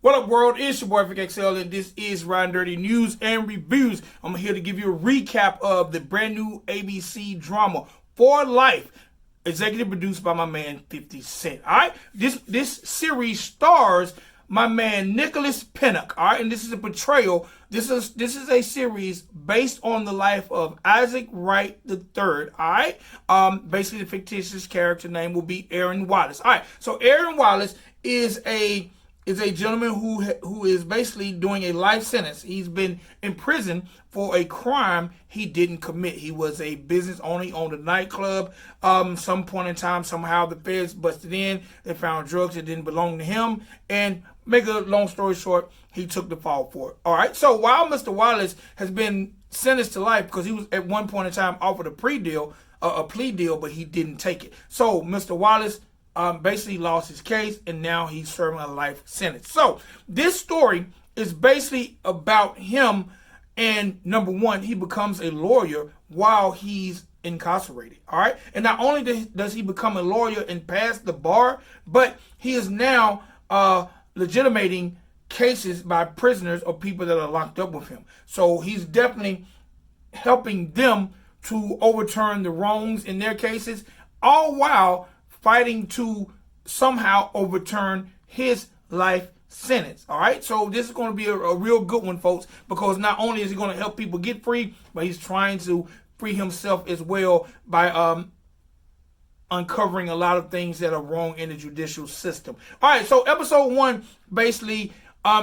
What up, world? It's your boy Vic XL, and this is Riding Dirty News and Reviews. I'm here to give you a recap of the brand new ABC drama For Life, executive produced by my man 50 Cent. All right, this series stars my man Nicholas Pinnock. All right, and this is a portrayal. This is a series based on the life of Isaac Wright III. All right, basically the fictitious character name will be Aaron Wallace. All right, so Aaron Wallace is a gentleman who is basically doing a life sentence. He's been in prison for a crime he didn't commit. He was a business owner. He owned a nightclub. Some point in time, somehow the feds busted in. They found drugs that didn't belong to him. And make a long story short, he took the fall for it. All right. So while Mr. Wallace has been sentenced to life because he was at one point in time offered a plea deal, but he didn't take it. So Mr. Wallace basically lost his case, and now he's serving a life sentence. So this story is basically about him, and number one, he becomes a lawyer while he's incarcerated. All right, and not only does he become a lawyer and pass the bar, but he is now legitimating cases by prisoners or people that are locked up with him. So he's definitely helping them to overturn the wrongs in their cases, all while fighting to somehow overturn his life sentence. All right, so this is going to be a real good one, folks, because not only is he going to help people get free, but he's trying to free himself as well by uncovering a lot of things that are wrong in the judicial system. All right, so episode 1 basically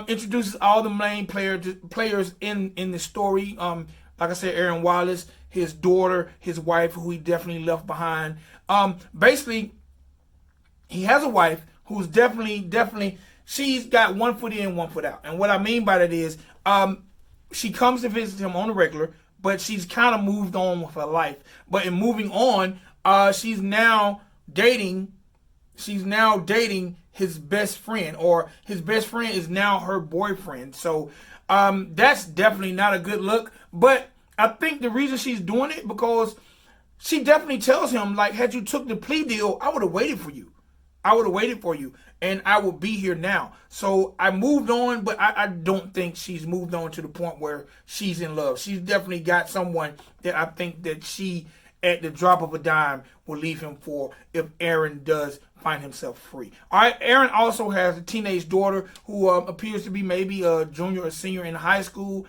introduces all the main players in the story. Like I said, Aaron Wallace, his daughter, his wife, who he definitely left behind. Basically, he has a wife who's definitely, she's got one foot in, one foot out. And what I mean by that is, she comes to visit him on the regular, but she's kind of moved on with her life. But in moving on, she's now dating his best friend, or his best friend is now her boyfriend. So that's definitely not a good look. But I think the reason she's doing it because she definitely tells him, like, had you took the plea deal, I would have waited for you. I would have waited for you, and I would be here now. So I moved on, but I don't think she's moved on to the point where she's in love. She's definitely got someone that I think that she, at the drop of a dime, will leave him for if Aaron does find himself free. All right, Aaron also has a teenage daughter who appears to be maybe a junior or senior in high school.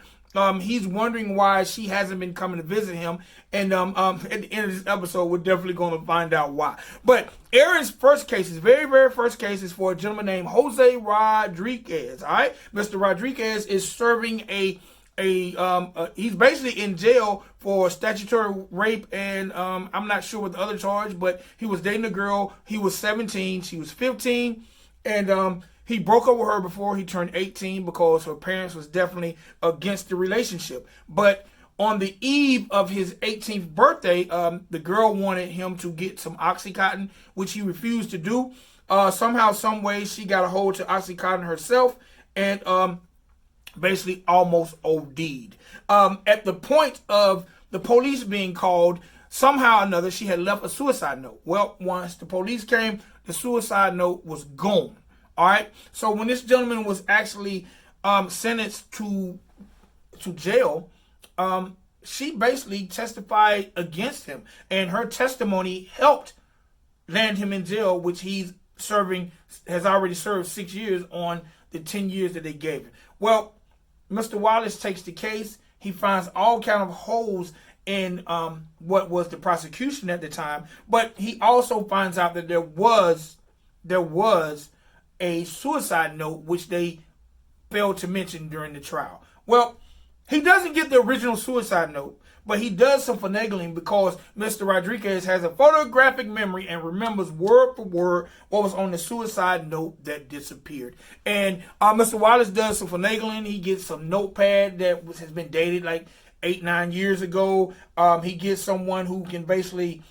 He's wondering why she hasn't been coming to visit him. And at the end of this episode, we're definitely going to find out why. But Aaron's first case, his very first case, is for a gentleman named Jose Rodriguez. All right, Mr. Rodriguez is serving he's basically in jail for statutory rape, and I'm not sure what the other charge, but he was dating a girl. He was 17, she was 15, and he broke up with her before he turned 18 because her parents was definitely against the relationship. But on the eve of his 18th birthday, the girl wanted him to get some Oxycontin, which he refused to do. Somehow, some way, she got a hold to Oxycontin herself and basically almost OD'd. At the point of the police being called, somehow or another, she had left a suicide note. Well, once the police came, the suicide note was gone. All right. So when this gentleman was actually sentenced to jail, she basically testified against him, and her testimony helped land him in jail, which has already served 6 years on the 10 years that they gave him. Well, Mr. Wallace takes the case. He finds all kind of holes in what was the prosecution at the time, but he also finds out that there was a suicide note which they failed to mention during the trial. Well, he doesn't get the original suicide note, but he does some finagling because Mr. Rodriguez has a photographic memory and remembers word for word what was on the suicide note that disappeared. And Mr. Wallace does some finagling. He gets some notepad that has been dated like 8-9 years ago. He gets someone who can basically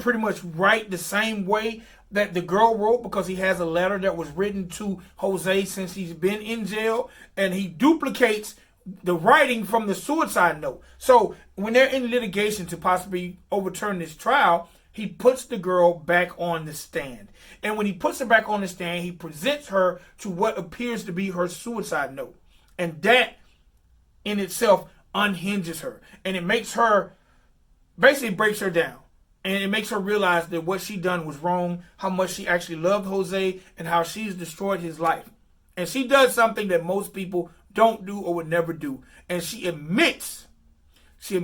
pretty much write the same way that the girl wrote, because he has a letter that was written to Jose since he's been in jail, and he duplicates the writing from the suicide note. So when they're in litigation to possibly overturn this trial, he puts the girl back on the stand. And when he puts her back on the stand, he presents her to what appears to be her suicide note. And that in itself unhinges her. And it makes her, basically breaks her down. And it makes her realize that what she done was wrong, how much she actually loved Jose, and how she's destroyed his life. And she does something that most people don't do or would never do. And she admits to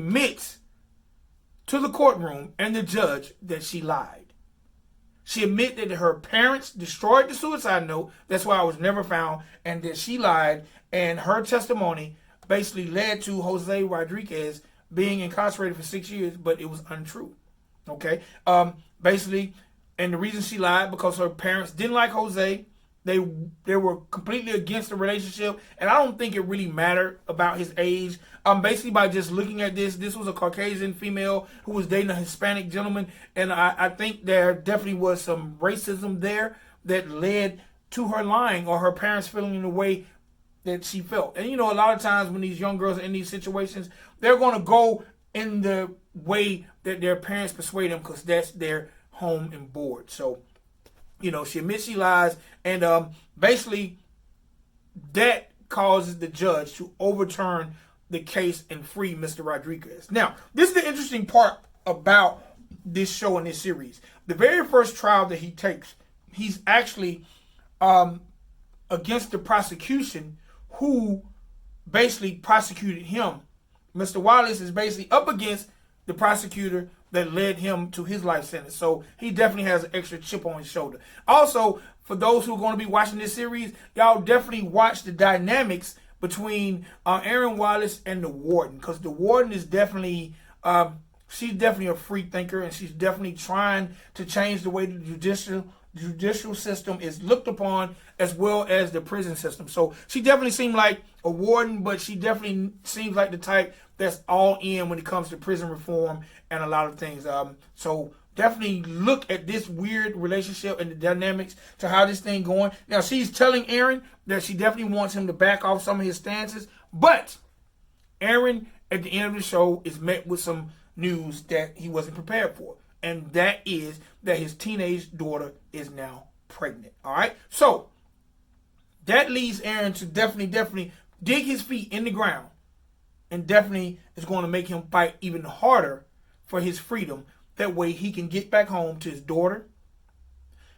the courtroom and the judge that she lied. She admitted that her parents destroyed the suicide note, that's why it was never found, and that she lied, and her testimony basically led to Jose Rodriguez being incarcerated for 6 years, but it was untrue. Okay? Basically, and the reason she lied, because her parents didn't like Jose. They were completely against the relationship, and I don't think it really mattered about his age. Basically, by just looking at this was a Caucasian female who was dating a Hispanic gentleman, and I think there definitely was some racism there that led to her lying, or her parents feeling in the way that she felt. And, you know, a lot of times when these young girls are in these situations, they're going to go in the way that their parents persuade them, because that's their home and board. So, you know, she admits she lies, and basically that causes the judge to overturn the case and free Mr. Rodriguez. Now, this is the interesting part about this show and this series. The very first trial that he takes, he's actually against the prosecution who basically prosecuted him. Mr. Wallace is basically up against the prosecutor that led him to his life sentence. So he definitely has an extra chip on his shoulder. Also, for those who are going to be watching this series, y'all definitely watch the dynamics between Aaron Wallace and the warden, because the warden is definitely, she's definitely a free thinker, and she's definitely trying to change the way the judicial system is looked upon, as well as the prison system. So she definitely seemed like a warden, but she definitely seems like the type that's all in when it comes to prison reform and a lot of things. So definitely look at this weird relationship and the dynamics to how this thing going. Now, she's telling Aaron that she definitely wants him to back off some of his stances, but Aaron at the end of the show is met with some news that he wasn't prepared for, and that is that his teenage daughter is now pregnant. All right, so that leads Aaron to definitely dig his feet in the ground, and definitely is going to make him fight even harder for his freedom. That way he can get back home to his daughter,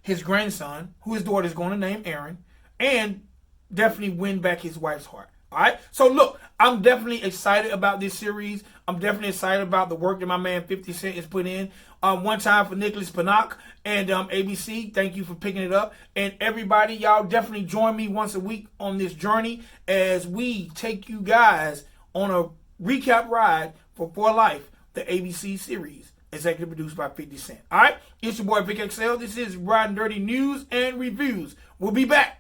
his grandson, who his daughter is going to name Aaron, and definitely win back his wife's heart. All right. So look, I'm definitely excited about this series. I'm definitely excited about the work that my man 50 Cent has put in. One time for Nicholas Panak and ABC. Thank you for picking it up. And everybody, y'all definitely join me once a week on this journey as we take you guys on a recap ride for Life, the ABC series, executive produced by 50 Cent. All right. It's your boy Vic XL. This is Riding Dirty News and Reviews. We'll be back